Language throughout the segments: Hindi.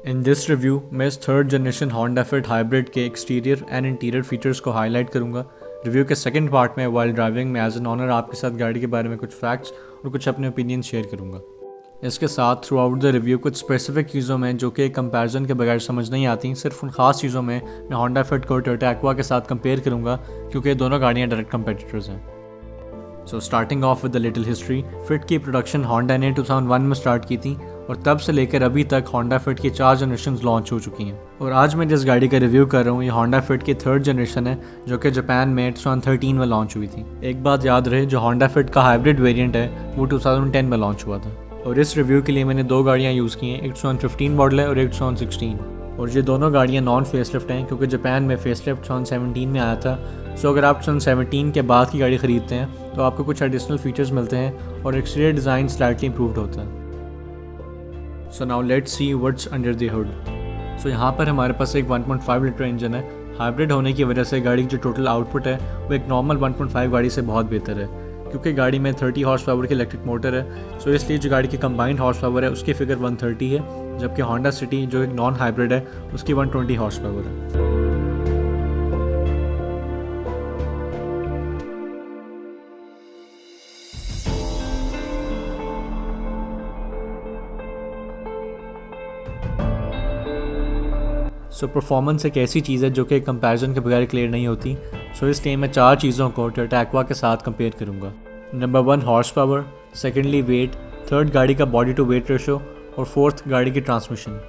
इन दिस रिव्यू मैं इस third generation Honda fit hybrid के एक्सटीरियर एंड इंटीरियर फीचर्स को हाईलाइट करूंगा। रिव्यू के सेकंड पार्ट में वाइल ड्राइविंग में एज एन ऑनर आपके साथ गाड़ी के बारे में कुछ फैक्ट्स और कुछ अपने ओपिनियन शेयर करूंगा। इसके साथ थ्रू आउट द रिव्यू कुछ स्पेसिफिक चीज़ों में जो कि कंपैरिजन के बगैर समझ नहीं आती, सिर्फ उन खास चीज़ों में मैं होंडा फिट को टोयोटा एक्वा के साथ कंपेयर करूंगा क्योंकि दोनों गाड़ियाँ डायरेक्ट कंपेटिटर्स हैं। So starting of with the little history, fit की प्रोडक्शन होंडा ने 2001 में स्टार्ट की थी और तब से लेकर अभी तक होंडा फिट की 4 जनरेशन लॉन्च हो चुकी हैं। और आज मैं जिस गाड़ी का रिव्यू कर रहा हूँ ये होंडा फिट की थर्ड जनरेशन है जो कि जापान में 2013 में लॉन्च हुई थी। एक बात याद रहे, जो होंडा फिट का हाइब्रिड वेरिएंट है वो 2010 में लॉन्च हुआ था। और इस रिव्यू के लिए मैंने 2 गाड़ियाँ यूज़ की हैं, एक 2015 मॉडल है और एक 2016। और ये दोनों गाड़ियाँ नॉन फेसलिफ्ट हैं क्योंकि जापान में फेसलिफ्ट 2017 में आया था। सो अगर आप 2017 के बाद की गाड़ी ख़रीदते हैं तो आपको कुछ एडिशनल फीचर्स मिलते हैं और एक्सटीरियर डिज़ाइन स्लाइटली इंप्रूव्ड होता है। So now let's see what's under the hood. सो यहाँ पर हमारे पास एक 1.5 लीटर इंजन है। हाइब्रिड होने की वजह से गाड़ी की जो टोटल आउटपुट है वो एक नॉर्मल 1.5 गाड़ी से बहुत बेहतर है क्योंकि गाड़ी में 30 हॉर्स पावर की इलेक्ट्रिक मोटर है। सो इसलिए जो गाड़ी की कंबाइंड हॉर्स पावर है उसकी फिगर 130 है, जबकि होंडा सिटी जो एक नॉन हाइब्रिड है उसकी 120 हॉर्स पावर है। सो परफॉर्मेंस एक ऐसी चीज़ है जो कि कंपैरिजन के बगैर क्लियर नहीं होती। सो इसलिए मैं 4 चीज़ों को टोयोटा एक्वा के साथ कंपेयर करूँगा। Number 1 horsepower, secondly weight, third गाड़ी का बॉडी टू वेट रेशो और फोर्थ गाड़ी की ट्रांसमिशन।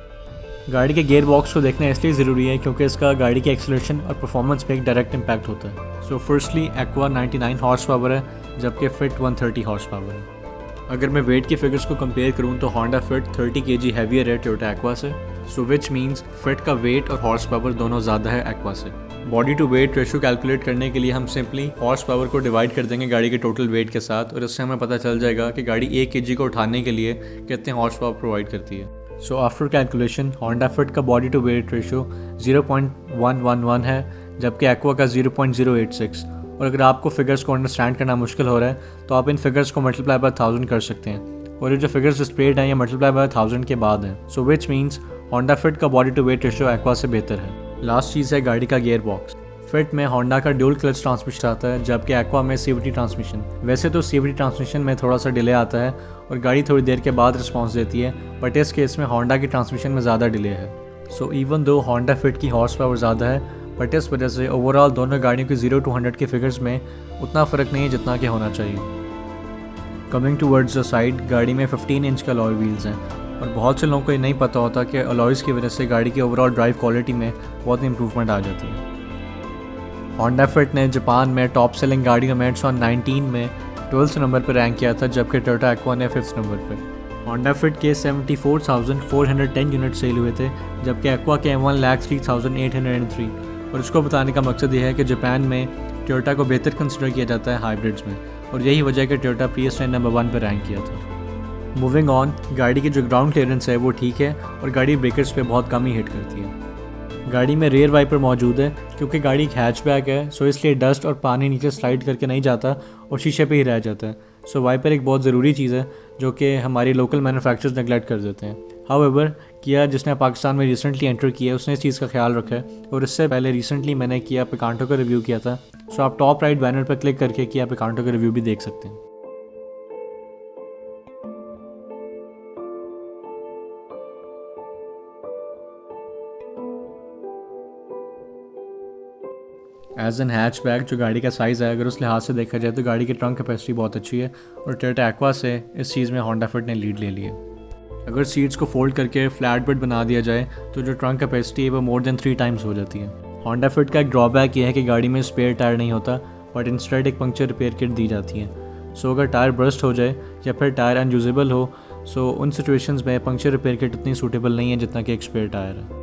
गाड़ी के गियर बॉक्स को देखना इसलिए ज़रूरी है क्योंकि इसका गाड़ी के एक्सेलरेशन और परफॉर्मेंस पे एक डायरेक्ट इम्पैक्ट होता है। So firstly aqua 99 horse power है जबकि फिट 130 हॉर्स पावर है। अगर मैं वेट के फिगर्स को कंपेयर करूँ तो होंडा फिट 30 kg हैवियर है टोयोटा एक्वा से। सो विच मीन्स फिट का वेट और हॉर्स पावर दोनों ज़्यादा है एक्वा से। Body to weight ratio calculate करने के लिए हम सिंपली हॉर्स पावर को डिवाइड कर देंगे गाड़ी के टोटल वेट के साथ और इससे हमें पता चल जाएगा कि गाड़ी 1 kg को उठाने के लिए कितने हॉर्स पावर प्रोवाइड करती है। So after calculation Honda Fit का बॉडी टू वेट रेशो 0.111 है जबकि एक्वा का 0.086। और अगर आपको फिगर्स को अंडरस्टैंड करना मुश्किल हो रहा है तो आप इन फिगर्स को मल्टीप्लाई बाय 1000 कर सकते हैं और ये जो फिगर्स डिस्प्लेड हैं ये मल्टीप्लाई बाय 1000 के बाद हैं। So which means Honda Fit का body to weight ratio Aqua से बेहतर है। लास्ट चीज़ है गाड़ी का गियर बॉक्स। फिट में होंडा का ड्यूल क्लच ट्रांसमिशन आता है जबकि एक्वा में CVT ट्रांसमिशन। वैसे तो CVT ट्रांसमिशन में थोड़ा सा डिले आता है और गाड़ी थोड़ी देर के बाद रिस्पॉन्स देती है, बट इस केस में होंडा की ट्रांसमिशन में ज़्यादा डिले है। So even though Honda fit की हॉर्स पावर ज़्यादा है बट इस वजह से ओवरऑल दोनों गाड़ियों के 0 to 100 के फिगर्स में उतना फ़र्क नहीं है जितना कि होना चाहिए। कमिंग टूवर्ड्स द साइड, गाड़ी में 15 इंच का अलॉय व्हील्स हैं और बहुत से लोगों को ये नहीं पता होता कि अलॉयज़ की वजह से गाड़ी की ओवरऑल ड्राइव क्वालिटी में बहुत इंप्रूवमेंट आ जाती है। होंडा फिट ने जापान में टॉप सेलिंग गाड़ियों में 2019 में 12th नंबर पर रैंक किया था जबकि टोयोटा एक्वा ने 5th नंबर पर। होंडा फिट के 74,410 यूनिट सेल हुए थे जबकि एक्वा के 1,03,803। और इसको बताने का मकसद ये है कि जापान में टोयोटा को बेहतर कंसिडर किया जाता है हाइब्रिड्स में और यही वजह है कि टोयोटा प्रियस ने नंबर 1 पर रैंक किया था। मूविंग ऑन, गाड़ी की जो ग्राउंड क्लियरेंस है वो ठीक है और गाड़ी ब्रेकर्स पे बहुत कम ही हिट करती है। गाड़ी में रेयर वाइपर मौजूद है क्योंकि गाड़ी एक हैचबैक है, सो इसलिए डस्ट और पानी नीचे स्लाइड करके नहीं जाता और शीशे पे ही रह जाता है। सो वाइपर एक बहुत ज़रूरी चीज़ है जो कि हमारी लोकल मैन्युफैक्चरर्स नेगलेक्ट कर देते हैं। हाउएवर किया जिसने पाकिस्तान में रिसेंटली एंटर किया है उसने इस चीज़ का ख्याल रखा है और इससे पहले रिसेंटली मैंने किया पिकांटो का रिव्यू किया था। सो आप टॉप राइट बैनर पर क्लिक करके किया पिकांटो का रिव्यू भी देख सकते हैं। एज एन हैचबैक जो गाड़ी का साइज़ है अगर उस लिहाज से देखा जाए तो गाड़ी की ट्रंक कैपेसिटी बहुत अच्छी है और टोयोटा एक्वा से इस चीज़ में होंडा फिट ने लीड ले ली है। अगर सीट्स को फोल्ड करके फ्लैट बेड बना दिया जाए तो जो ट्रंक कैपेसिटी है वो मोर देन 3 टाइम्स हो जाती है। होंडा फिट का एक ड्रॉबैक ये है कि गाड़ी में स्पेयर टायर नहीं होता बट इंस्टेड एक पंक्चर रिपेयर किट दी जाती है। सो अगर टायर बर्स्ट हो जाए या फिर टायर अनयूजेबल हो सो उन सिचुएशंस में पंक्चर रिपेयर किट इतनी सूटेबल नहीं है जितना कि एक स्पेयर टायर है।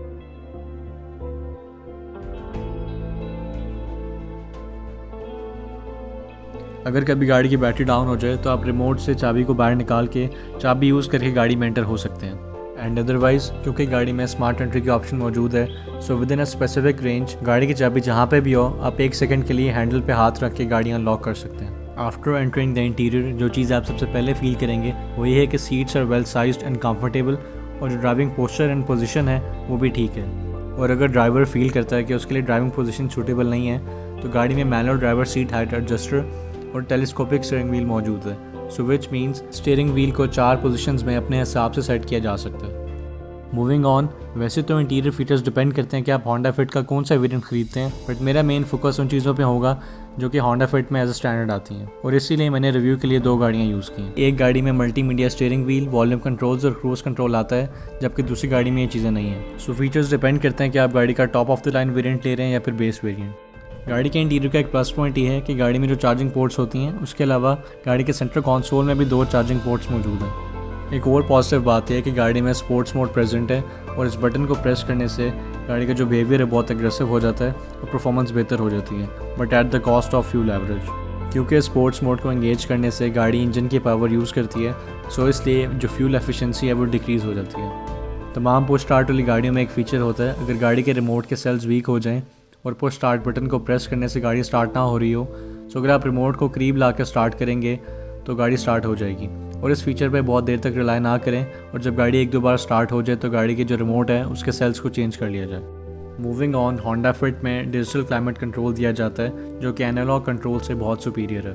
अगर कभी गाड़ी की बैटरी डाउन हो जाए तो आप रिमोट से चाबी को बाहर निकाल के चाबी यूज़ करके गाड़ी में एंटर हो सकते हैं। एंड अदरवाइज़ क्योंकि गाड़ी में स्मार्ट एंट्री की ऑप्शन मौजूद है so with in a specific range गाड़ी की चाबी जहाँ पे भी हो आप 1 सेकंड के लिए हैंडल पे हाथ रख के गाड़ी अनलॉक कर सकते हैं। आफ्टर एंटरिंग द इंटीरियर जो चीज़ आप सबसे पहले फील करेंगे वो ये है कि seats are well sized and comfortable और जो ड्राइविंग पोस्चर एंड पोजीशन है वो भी ठीक है। और अगर ड्राइवर फील करता है कि उसके लिए ड्राइविंग पोजीशन सूटेबल नहीं है तो गाड़ी में manual driver seat height adjuster और टेलीस्कोपिक स्टीयरिंग व्हील मौजूद है, सो विच मीन्स स्टीयरिंग व्हील को 4 पोजीशंस में अपने हिसाब से सेट किया जा सकता है। मूविंग ऑन, वैसे तो इंटीरियर फीचर्स डिपेंड करते हैं कि आप होंडा फिट का कौन सा वेरिएंट खरीदते हैं, बट मेरा मेन फोकस उन चीज़ों पे होगा जो कि होंडा फिट में एज अ स्टैंडर्ड आती हैं, और इसीलिए मैंने रिव्यू के लिए 2 गाड़ियाँ यूज़ की। एक गाड़ी में multimedia steering wheel, volume controls और क्रूज कंट्रोल आता है, जबकि दूसरी गाड़ी में ये चीज़ें नहीं हैं। सो फीचर्स डिपेंड करते हैं कि आप गाड़ी का top of the line variant ले रहे हैं या फिर बेस वेरिएंट। गाड़ी के इंटीरियर का एक प्लस पॉइंट ये है कि गाड़ी में जो चार्जिंग पोर्ट्स होती हैं उसके अलावा गाड़ी के सेंटर कंसोल में भी 2 चार्जिंग पोर्ट्स मौजूद हैं। एक और पॉजिटिव बात यह है कि गाड़ी में स्पोर्ट्स मोड प्रेजेंट है और इस बटन को प्रेस करने से गाड़ी का जो बिहेवियर है बहुत एग्रेसिव हो जाता है और परफॉर्मेंस बेहतर हो जाती है, but at the cost of fuel average. क्योंकि स्पोर्ट्स मोड को एंगेज करने से गाड़ी इंजन की पावर यूज़ करती है, सो इसलिए जो फ्यूल एफिशिएंसी है वो डिक्रीज़ हो जाती है। तमाम पुश स्टार्ट वाली गाड़ियों में एक फ़ीचर होता है, अगर गाड़ी के रिमोट के सेल्स वीक हो जाएँ और पुश स्टार्ट बटन को प्रेस करने से गाड़ी स्टार्ट ना हो रही हो, सो अगर आप रिमोट को करीब ला कर स्टार्ट करेंगे तो गाड़ी स्टार्ट हो जाएगी। और इस फीचर पे बहुत देर तक रिलाई ना करें, और जब गाड़ी 1-2 बार स्टार्ट हो जाए तो गाड़ी के जो रिमोट है उसके सेल्स को चेंज कर लिया जाए। मूविंग ऑन, होंडा फिट में डिजिटल क्लाइमेट कंट्रोल दिया जाता है जो कि एनालॉग कंट्रोल से बहुत सुपीरियर है।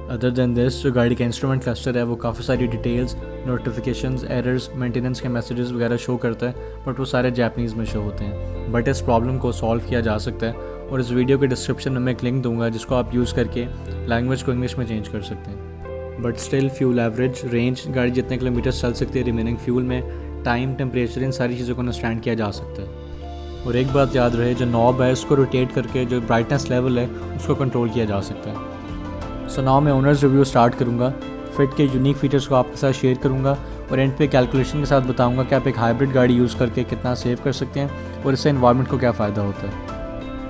अदर देन दिस, जो गाड़ी का इंस्ट्रूमेंट क्लस्टर है वो काफ़ी सारी डिटेल्स, नोटिफिकेशंस, एरर्स, मेंटेनेंस के मैसेजेस वगैरह शो करता है, बट वो सारे जापानीज़ में शो होते हैं। बट इस प्रॉब्लम को सॉल्व किया जा सकता है, और इस वीडियो के डिस्क्रिप्शन में मैं एक लिंक दूंगा जिसको आप यूज़ करके लैंग्वेज को इंग्लिश में चेंज कर सकते हैं। But still fuel average, range, गाड़ी जितने किलोमीटर चल सकती है रिमेनिंग फ्यूल में, टाइम, टेम्परेचर, इन सारी चीज़ों को अंडरस्टैंड किया जा सकता है। और एक बात याद रहे, जो नॉब है उसको रोटेट करके जो ब्राइटनेस लेवल है उसको कंट्रोल किया जा सकता है। सो नाउ मैं ओनर्स रिव्यू स्टार्ट करूँगा, फिट के यूनिक फीचर्स को आपके साथ शेयर करूँगा और एंड पे कैलकुलेशन के साथ बताऊँगा कि आप एक हाइब्रिड गाड़ी यूज़ करके कितना सेव कर सकते हैं और इससे एनवायरनमेंट को क्या फ़ायदा होता है।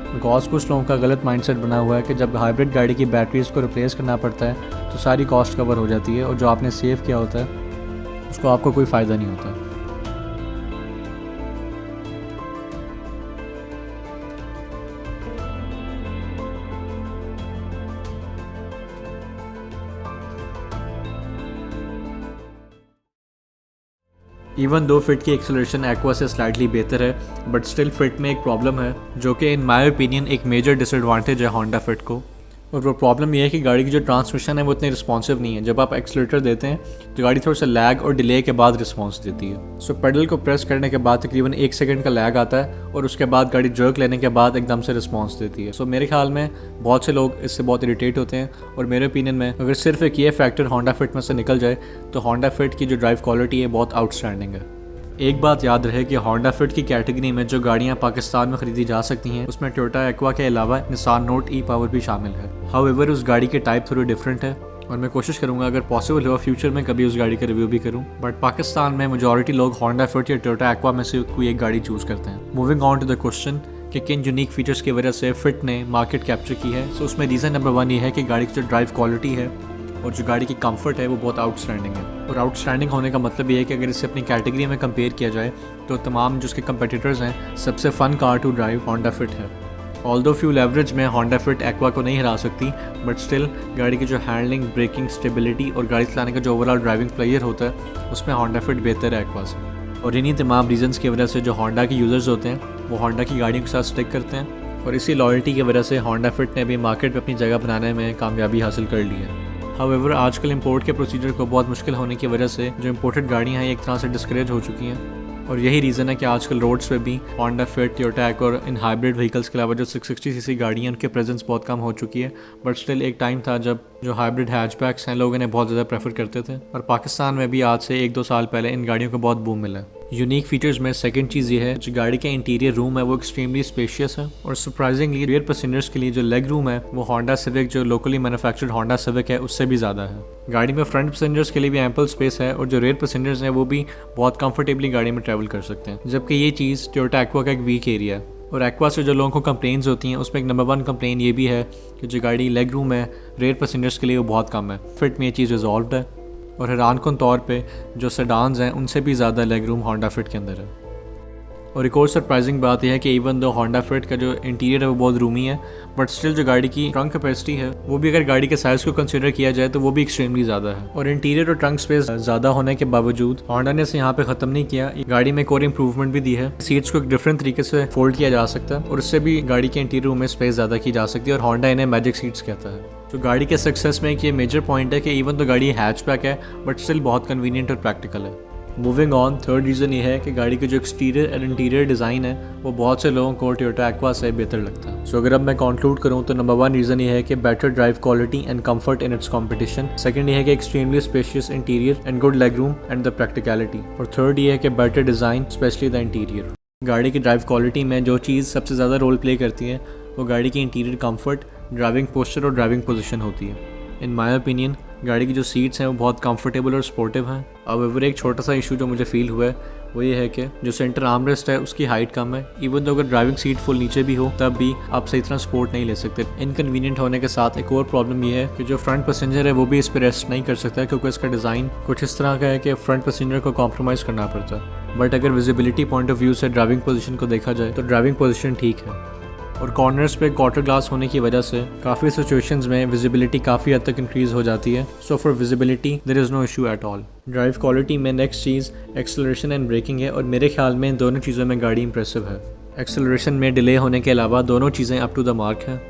बिकॉज कुछ लोगों का गलत माइंडसेट बना हुआ है कि जब हाइब्रिड गाड़ी की बैटरीज़ को रिप्लेस करना पड़ता है तो सारी कॉस्ट कवर हो जाती है और जो आपने सेव किया होता है उसको आपको कोई फ़ायदा नहीं होता। इवन दो फिट की एक्सेलरेशन एक्वा से स्लाइटली बेहतर है, बट स्टिल फिट में एक प्रॉब्लम है जो कि इन माय ओपिनियन एक मेजर डिसएडवांटेज है होंडा फिट को। और वो प्रॉब्लम ये है कि गाड़ी की जो ट्रांसमिशन है वो इतनी रिस्पॉन्सिव नहीं है। जब आप एक्सेलेरेटर देते हैं तो गाड़ी थोड़ा सा लैग और डिले के बाद रिस्पॉन्स देती है। सो पेडल को प्रेस करने के बाद तकरीबन 1 सेकंड का लैग आता है और उसके बाद गाड़ी जर्क लेने के बाद एकदम से रिस्पॉन्स देती है। सो मेरे ख्याल में बहुत से लोग इससे बहुत इरिटेट होते हैं, और मेरे ओपिनियन में अगर सिर्फ एक ये फैक्टर होंडा फिट में से निकल जाए तो होंडा फिट की जो ड्राइव क्वालिटी है बहुत आउटस्टैंडिंग है। एक बात याद रहे कि होंडा फिट की कैटेगरी में जो गाड़ियां पाकिस्तान में खरीदी जा सकती हैं उसमें टोयोटा एक्वा के अलावा निसान नोट ई पावर भी शामिल है। हाउएवर उस गाड़ी के टाइप थोड़ी डिफरेंट है और मैं कोशिश करूंगा अगर पॉसिबल हो फ्यूचर में कभी उस गाड़ी का रिव्यू भी करूं, बट पाकिस्तान में मेजॉरिटी लोग होंडा फिट या टोयोटा एक्वा में से कोई एक गाड़ी चूज़ करते हैं। Moving on to the question कि किन यूनिक फीचर्स की वजह से फिट ने मार्केट कैप्चर की है, सो उसमें रीज़न नंबर 1 ये है कि गाड़ी की जो ड्राइव क्वालिटी है और जो गाड़ी की कंफर्ट है वो बहुत आउटस्टैंडिंग है। और आउटस्टैंडिंग होने का मतलब ये है कि अगर इसे अपनी कैटेगरी में कंपेयर किया जाए तो तमाम जो उसके कंपेटिटर्स हैं सबसे fun car to drive Honda Fit है। ऑल्दो फ्यूल एवरेज में होंडा फिट एक्वा को नहीं हरा सकती, बट स्टिल गाड़ी की जो हैंडलिंग, ब्रेकिंग, स्टेबिलिटी और गाड़ी चलाने का जो ओवरऑल ड्राइविंग प्लेयर होता है उसमें होंडा फिट बेहतर है एक्वा से। और इन्हीं तमाम रीजंस की वजह से जो होंडा के यूज़र्स होते हैं वो होंडा की गाड़ियों के साथ स्टिक करते हैं, और इसी लॉयल्टी की वजह से होंडा फिट ने भी मार्केट में अपनी जगह बनाने में कामयाबी हासिल कर ली है। हाउएवर आजकल इंपोर्ट के प्रोसीजर को बहुत मुश्किल होने की वजह से जो इंपोर्टेड गाड़ियाँ हैं एक तरह से डिस्करेज हो चुकी हैं, और यही रीज़न है कि आजकल रोड्स पे भी होंडा फिट, टोयोटा एक्वा और इन हाइब्रिड व्हीकल्स के अलावा जो 660 सीसी गाड़ियाँ हैं उनके प्रेजेंस बहुत कम हो चुकी है। बट स्टिल एक टाइम था जब जो हाइब्रिड हैचबैक्स हैं लोग इन्हें बहुत ज़्यादा प्रेफर करते थे, और पाकिस्तान में भी आज से 1-2 साल पहले इन गाड़ियों को बहुत बूम मिला है। यूनिक फीचर्स में सेकंड चीज़ ये है जो गाड़ी के इंटीरियर रूम है वो एक्सट्रीमली स्पेशियस है, और सरप्राइजिंगली रियर पैसेंजर्स के लिए जो लेग रूम है वो होंडा सिविक जो लोकली मैन्युफैक्चर्ड होंडा सिविक है उससे भी ज़्यादा है। गाड़ी में फ्रंट पैसेंजर्स के लिए भी एम्पल स्पेस है, और जो रेयर पैसेंजर्स हैं वो भी बहुत कंफर्टेबली गाड़ी में ट्रैवल कर सकते हैं, जबकि ये चीज़ टोयोटा एक्वा का एक वीक एरिया है। और एक्वा से जो लोगों को कंप्लेंट्स होती हैं उसमें एक नंबर 1 कंप्लेन ये भी है कि जो गाड़ी लेग रूम है रेयर पैसेंजर्स के लिए वो बहुत कम है। फिट में ये चीज़ रिजॉल्व है, और हैरानकुन तौर पे जो सेडान्स हैं उनसे भी ज़्यादा लेग रूम होंडा फिट के अंदर है। और एक और सरप्राइजिंग बात यह है कि इवन दो होंडा फिट का जो इंटीरियर है वो बहुत रूमी है, बट स्टिल जो गाड़ी की ट्रंक कैपेसिटी है वो भी अगर गाड़ी के साइज़ को कंसिडर किया जाए तो वो भी एक्सट्रीमली ज़्यादा है। और इंटीरियर और ट्रंक स्पेस ज़्यादा होने के बावजूद होंडा ने इसे यहाँ पे ख़त्म नहीं किया, गाड़ी में एक और इम्प्रूवमेंट भी दी है। सीट्स को एक डिफरेंट तरीके से फोल्ड किया जा सकता है और इससे भी गाड़ी के इंटीरियर में स्पेस ज़्यादा की जा सकती है और होंडा इन्हें मैजिक सीट्स कहता है। तो गाड़ी के सक्सेस में एक ये मेजर पॉइंट है कि इवन तो गाड़ी हैचबैक है बट स्टिल बहुत कन्वीनियंट और प्रैक्टिकल है। मूविंग ऑन, थर्ड रीज़न ये है कि गाड़ी की जो एक्सटीरियर और इंटीरियर डिज़ाइन है वो बहुत से लोगों को टोयोटा एक्वा से बेहतर लगता है। सो अगर अब मैं कंक्लूड करूँ तो नंबर 1 रीज़न ये है कि better drive quality and comfort in its competition. Second ये है कि extremely spacious interior and good leg room and the practicality. और थर्ड ये है कि better design specially the interior. गाड़ी की ड्राइव क्वालिटी में जो चीज़ सबसे ज़्यादा रोल प्ले करती है वो गाड़ी की इंटीरियर कम्फर्ट, ड्राइविंग पोस्चर और ड्राइविंग पोजीशन होती है। इन माय ओपिनियन गाड़ी की जो सीट्स हैं वो बहुत कंफर्टेबल और स्पोर्टिव हैं। अब एक छोटा सा इशू जो मुझे फील हुआ है वो ये है कि जो सेंटर आर्मरेस्ट है उसकी हाइट कम है। इवन तो अगर ड्राइविंग सीट फुल नीचे भी हो तब भी आप सही तरह स्पोर्ट नहीं ले सकते। इनकन्वीनियंट होने के साथ एक और प्रॉब्लम ये है कि जो फ्रंट पैसेंजर है वो भी इस पर रेस्ट नहीं कर सकता है क्योंकि इसका डिज़ाइन कुछ इस तरह का है कि फ्रंट पैसेंजर को कॉम्प्रोमाइज़ करना पड़ता है। बट अगर विजिबिलिटी पॉइंट ऑफ व्यू से ड्राइविंग पोजीशन को देखा जाए तो ड्राइविंग पोजीशन ठीक है और कॉर्नर्स पे क्वार्टर ग्लास होने की वजह से काफ़ी सिचुएशंस में विजिबिलिटी काफ़ी हद तक इंक्रीज़ हो जाती है। So for visibility there is no issue at all. Drive quality में नेक्स्ट चीज़ एक्सेलरेशन एंड ब्रेकिंग है और मेरे ख्याल में इन दोनों चीज़ों में गाड़ी इंप्रेसिव है। एक्सेलरेशन में डिले होने के अलावा दोनों चीज़ें अप टू द मार्क हैं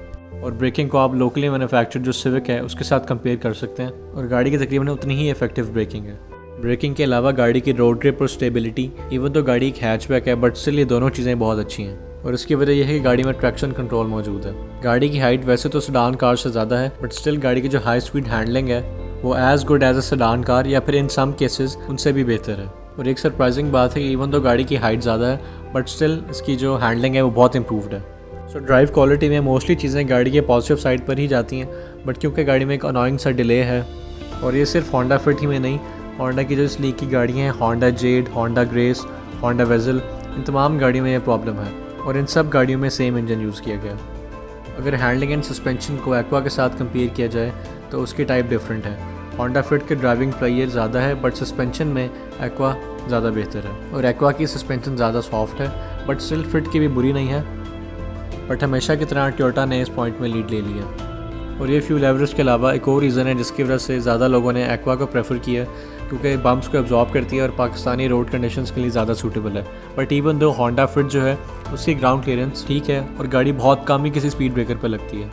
और ब्रेकिंग को आप लोकली मैन्युफैक्चर्ड जो सिविक है उसके साथ कंपेयर कर सकते हैं और गाड़ी की तकरीबन उतनी ही इफेक्टिव ब्रेकिंग है। ब्रेकिंग के अलावा गाड़ी की रोड ट्रिप और स्टेबिलिटी, इवन तो गाड़ी एक हैचबैक है बट स्टिल ये दोनों चीज़ें बहुत अच्छी हैं और इसकी वजह यह है कि गाड़ी में ट्रैक्शन कंट्रोल मौजूद है। गाड़ी की हाइट वैसे तो सेडान कार से ज़्यादा है बट स्टिल गाड़ी की जो हाई स्पीड हैंडलिंग है वो as good as a sedan car या फिर इन सम केसेस उनसे भी बेहतर है। और एक सरप्राइजिंग बात है कि इवन तो गाड़ी की हाइट ज़्यादा है बट स्टिल इसकी जो हैंडलिंग है वो बहुत इंप्रूव्ड है। सो ड्राइव क्वालिटी में मोस्टली चीज़ें गाड़ी के पॉजिटिव साइड पर ही जाती हैं बट क्योंकि गाड़ी में एक अनोइंग सा डिले है और ये सिर्फ होंडा फिट ही में नहीं, होंडा की जो इस लीग की गाड़ियाँ हैं, Honda Z, Honda Grace, Honda Vezel, इन तमाम गाड़ियों में ये प्रॉब्लम है और इन सब गाड़ियों में सेम इंजन यूज़ किया गया। अगर हैंडलिंग एंड सस्पेंशन को एक्वा के साथ कंपेयर किया जाए तो उसकी टाइप डिफरेंट है। होंडा फिट के ड्राइविंग प्लेयर ज़्यादा है बट सस्पेंशन में एक्वा ज़्यादा बेहतर है और एक्वा की सस्पेंशन ज़्यादा सॉफ्ट है बट स्टिल फिट की भी बुरी नहीं है। बट हमेशा की तरह टोयोटा ने इस पॉइंट में लीड ले लिया और ये फ्यूल एवरेज के अलावा एक और रीज़न है जिसकी वजह से ज़्यादा लोगों ने एक्वा को प्रेफर किया क्योंकि बम्प्स को एब्जॉर्ब करती है और पाकिस्तानी रोड कंडीशंस के लिए ज़्यादा सूटेबल है। But even though Honda fit जो है उसकी ग्राउंड क्लियरेंस ठीक है और गाड़ी बहुत कम ही किसी स्पीड ब्रेकर पर लगती है।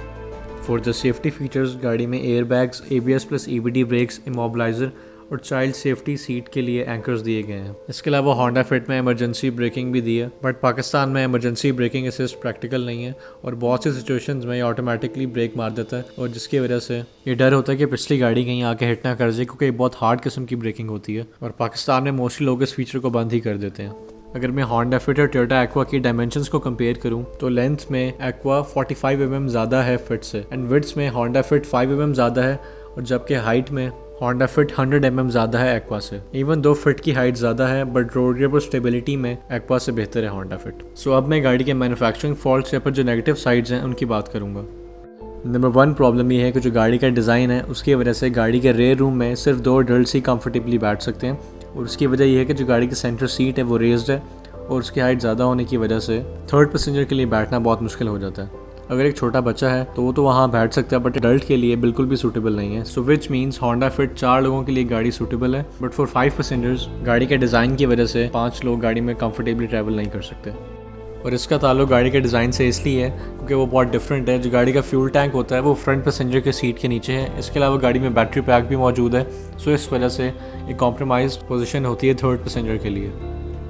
फॉर द सेफ्टी फीचर्स गाड़ी में airbags, ABS plus EBD brakes, immobiliser और चाइल्ड सेफ्टी सीट के लिए एंकर्स दिए गए हैं। इसके अलावा होंडा फिट में इमरजेंसी ब्रेकिंग भी दी है बट पाकिस्तान में इमरजेंसी ब्रेकिंग असिस्ट प्रैक्टिकल नहीं है और बहुत सी सिचुएशंस में ये ऑटोमेटिकली ब्रेक मार देता है और जिसकी वजह से ये डर होता है कि पिछली गाड़ी कहीं आके हिट ना कर जाए क्योंकि बहुत हार्ड किस्म की ब्रेकिंग होती है और पाकिस्तान में मोस्टली लोग इस फीचर को बंद ही कर देते हैं। अगर मैं होंडा फिट और टोयोटा एक्वा की डायमेंशंस को कंपेयर करूं तो लेंथ में एक्वा 45 mm ज़्यादा है फिट से एंड विड्थ में होंडा फिट 5 mm ज़्यादा है और जबकि हाइट में होंडा फिट 100 mm ज़्यादा है एक्वा से। इवन दो फिट की हाइट ज़्यादा है बट रोड ग्रिप और स्टेबिलिटी में एक्वा से बेहतर है होंडा फिट। सो अब मैं गाड़ी के मैन्युफैक्चरिंग फॉल्ट्स या फिर जो नेगेटिव साइड्स हैं उनकी बात करूँगा। नंबर 1 प्रॉब्लम ये है कि जो गाड़ी का डिज़ाइन है उसकी वजह से गाड़ी के रेयर रूम में सिर्फ 2 एडल्ट्स ही कंफर्टेबली बैठ सकते हैं और उसकी वजह यह है कि जो गाड़ी की सेंटर सीट है वो रेज्ड है और उसकी हाइट ज़्यादा होने की वजह से थर्ड पैसेंजर के लिए बैठना बहुत मुश्किल हो जाता है। अगर एक छोटा बच्चा है तो वो तो वहाँ बैठ सकता है बट एडल्ट के लिए बिल्कुल भी सूटेबल नहीं है। सो विच मीन्स होंडा फिट 4 लोगों के लिए गाड़ी सूटेबल है बट फॉर 5 पैसेंजर्स गाड़ी के डिज़ाइन की वजह से 5 लोग गाड़ी में कंफर्टेबली ट्रैवल नहीं कर सकते। और इसका ताल्लुक गाड़ी के डिज़ाइन से इसलिए है क्योंकि वो बहुत डिफरेंट है। जो गाड़ी का फ्यूल टैंक होता है वो फ्रंट पैसेंजर के सीट के नीचे है। इसके अलावा गाड़ी में बैटरी पैक भी मौजूद है। सो इस वजह से एक कॉम्प्रोमाइज्ड पोजीशन होती है थर्ड पैसेंजर के लिए।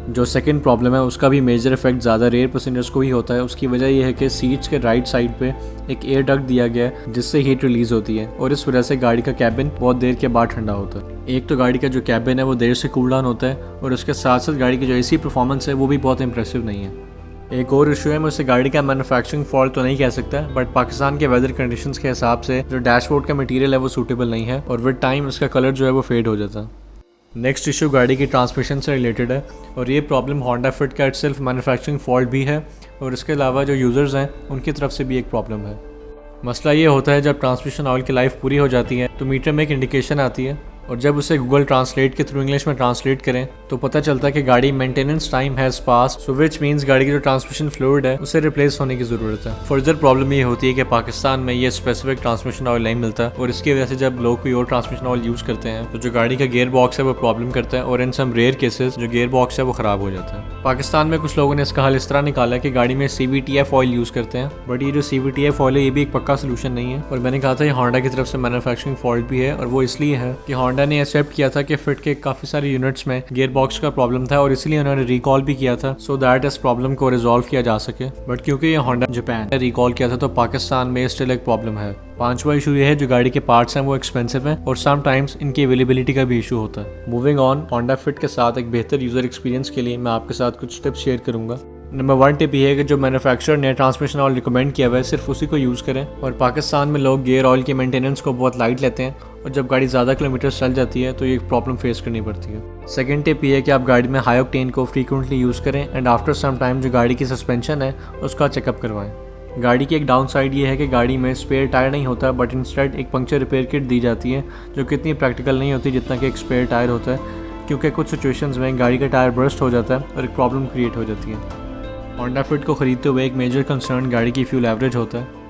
जो सेकंड प्रॉब्लम है उसका भी मेजर इफेक्ट ज़्यादा रेयर पैसेंजर्स को ही होता है। उसकी वजह यह है कि सीट्स के राइट साइड पे एक एयर डक्ट दिया गया है जिससे हीट रिलीज़ होती है और इस वजह से गाड़ी का कैबिन बहुत देर के बाद ठंडा होता है। एक तो गाड़ी का जो कैबिन है वो देर से कूल डाउन होता है और उसके साथ साथ गाड़ी की जो AC परफॉर्मेंस है वो भी बहुत इंप्रेसिव नहीं है। एक और इशू है, मैं उसे गाड़ी का मैन्युफैक्चरिंग फॉल्ट तो नहीं कह सकता बट पाकिस्तान के वेदर कंडीशंस के हिसाब से जो डैशबोर्ड का मटेरियल है वो सूटेबल नहीं है और विद टाइम उसका कलर जो है वो फेड हो जाता है। नेक्स्ट इशू गाड़ी की ट्रांसमिशन से रिलेटेड है और ये प्रॉब्लम होंडा फिट का इटसेल्फ मैन्युफैक्चरिंग फॉल्ट भी है और इसके अलावा जो यूज़र्स हैं उनकी तरफ से भी एक प्रॉब्लम है। मसला ये होता है जब ट्रांसमिशन ऑयल की लाइफ पूरी हो जाती है तो मीटर में एक इंडिकेशन आती है और जब उसे गूगल ट्रांसलेट के थ्रू इंग्लिश में ट्रांसलेट करें तो पता चलता है कि गाड़ी maintenance time has pass, so which means गाड़ी की जो ट्रांसमिशन फ्लूइड है उसे रिप्लेस होने की ज़रूरत है। फर्दर प्रॉब्लम ये होती है कि पाकिस्तान में ये स्पेसिफिक ट्रांसमिशन ऑयल नहीं मिलता और इसकी वजह से जब लोग कोई और ट्रांसमिशन ऑयल यूज़ करते हैं तो जो गाड़ी का गियर बॉक्स है वो प्रॉब्लम करता है और इन सम रेयर केसेस जो गियर बॉक्स है वो ख़राब हो जाता है। पाकिस्तान में कुछ लोगों ने इसका हल इस तरह निकाला है कि गाड़ी में CVTF ऑयल यूज़ करते हैं, बट ये जो CVTF ऑयल है ये भी एक पक्का सोल्यूशन नहीं है। और मैंने कहा था ये होंडा की तरफ से मैन्युफैक्चरिंग फॉल्ट भी है और वो इसलिए है कि होंडा ने एक्सेप्ट किया था कि फिट के काफ़ी सारे यूनिट्स में गियर बॉक्स का प्रॉब्लम था और इसलिए उन्होंने रिकॉल भी किया था सो दैट इस प्रॉब्लम को रिजॉल्व किया जा सके। बट क्योंकि ये होंडा जापान ने रिकॉल किया था तो पाकिस्तान में स्टिल एक प्रॉब्लम है। पांचवा इशू ये है जो गाड़ी के पार्ट्स हैं वो एक्सपेंसिव हैं और समटाइम्स इनकी अवेलेबिलिटी का भी इशू होता है। मूविंग ऑन, होंडा फिट के साथ एक बेहतर यूज़र एक्सपीरियंस के लिए मैं आपके साथ कुछ टिप्स शेयर करूंगा। नंबर 1 टिप ये है कि जो मैन्युफैक्चरर ने ट्रांसमिशन ऑयल रिकमेंड किया हुआ है सिर्फ उसी को यूज़ करें। और पाकिस्तान में लोग गियर ऑयल के मेंटेनेंस को बहुत लाइट लेते हैं और जब गाड़ी ज़्यादा किलोमीटर चल जाती है तो ये प्रॉब्लम फेस करनी पड़ती है। सेकंड टिप ये है कि आप गाड़ी में हाई ऑक्टेन को फ्रीक्वेंटली यूज़ करें एंड आफ्टर सम टाइम जो गाड़ी की सस्पेंशन है उसका चेकअप करवाएं। गाड़ी की एक डाउन साइड ये है कि गाड़ी में स्पेयर टायर नहीं होता बट इंस्टेड एक पंक्चर रिपेयर किट दी जाती है जो कि इतनी प्रैक्टिकल नहीं होती जितना कि एक स्पेयर टायर होता है, क्योंकि कुछ सिचुएशंस में गाड़ी का टायर बर्स्ट हो जाता है और एक प्रॉब्लम क्रिएट हो जाती है। होंडा फिट को ख़रीदते हुए एक मेजर कंसर्न गाड़ी की फ्यूल एवरेज होता है।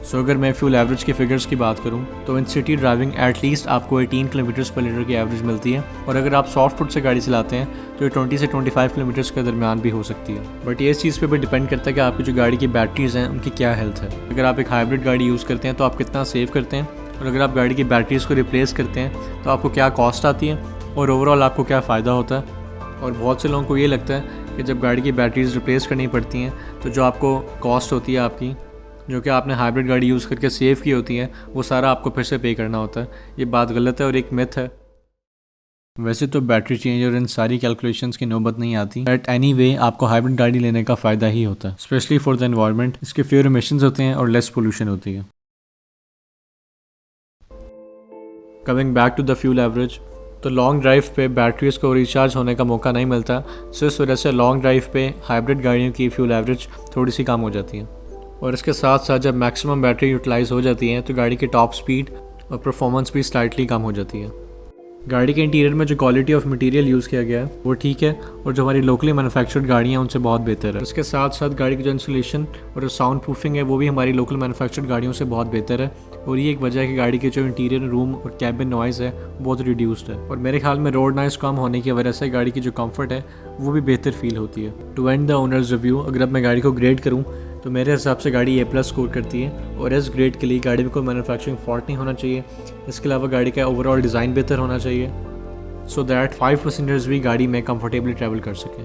सो अगर मैं फ्यूल एवरेज की फिगर्स की बात करूं तो इन सिटी ड्राइविंग एटलीस्ट आपको 18 किलोमीटर्स पर लीटर की एवरेज मिलती है और अगर आप सॉफ्ट फुट से गाड़ी चलाते हैं तो ये 20 से 25 किलोमीटर्स के दरमियान भी हो सकती है। बट ये इस चीज़ पे भी डिपेंड करता है कि आपकी जो गाड़ी की बैटरीज़ हैं उनकी क्या हेल्थ है। अगर आप एक हाइब्रिड गाड़ी यूज़ करते हैं तो आप कितना सेव करते हैं और अगर आप गाड़ी की बैटरीज़ को रिप्लेस करते हैं तो आपको क्या कॉस्ट आती है और ओवरऑल आपको क्या फ़ायदा होता है। और बहुत से लोगों को ये लगता है कि जब गाड़ी की बैटरीज रिप्लेस करनी पड़ती हैं तो जो आपको कॉस्ट होती है आपकी जो कि आपने हाइब्रिड गाड़ी यूज़ करके सेव की होती है वो सारा आपको फिर से पे करना होता है। ये बात गलत है और एक मिथ है। वैसे तो बैटरी चेंज और इन सारी कैलकुलेशंस की नौबत नहीं आती, बट एनी वे आपको हाइब्रिड गाड़ी लेने का फ़ायदा ही होता है, स्पेशली फॉर द एनवायरनमेंट। इसके फ्यूअर इमिशंस होते हैं और लेस पोल्यूशन होती है। Coming back to the fuel average, तो लॉन्ग ड्राइव पे बैटरीज को रिचार्ज होने का मौका नहीं मिलता, सो इस वजह से लॉन्ग ड्राइव पे हाइब्रिड गाड़ियों की फ्यूल एवरेज थोड़ी सी कम हो जाती है। और इसके साथ साथ जब मैक्सिमम बैटरी यूटिलाइज हो जाती है तो गाड़ी की टॉप स्पीड और परफॉर्मेंस भी स्लाइटली कम हो जाती है। गाड़ी के इंटीरियर में जो क्वालिटी ऑफ मटेरियल यूज़ किया गया है वो ठीक है और जो हमारी लोकली मैन्युफैक्चर्ड गाड़ियाँ हैं उनसे बहुत बेहतर है। इसके साथ साथ गाड़ी की जो इंसुलेशन और जो साउंड प्रूफिंग है वो भी हमारी लोकल मैन्युफैक्चर्ड गाड़ियों से बहुत बेहतर है और ये एक वजह है कि गाड़ी के जो इंटीरियर रूम और कैबिन नॉइज़ है बहुत रिड्यूस्ड है। और मेरे ख्याल में रोड नॉइज़ कम होने की वजह से गाड़ी की जो कंफर्ट है वो भी बेहतर फील होती है। To end the owners review, अगर अब मैं गाड़ी को ग्रेड करूँ तो मेरे हिसाब से गाड़ी A+ स्कोर करती है और इस ग्रेड के लिए गाड़ी में कोई मैन्युफैक्चरिंग फॉल्ट नहीं होना चाहिए। इसके अलावा गाड़ी का ओवरऑल डिज़ाइन बेहतर होना चाहिए सो दैट 5 पैसेंजर्स भी गाड़ी में कंफर्टेबली ट्रैवल कर सकें।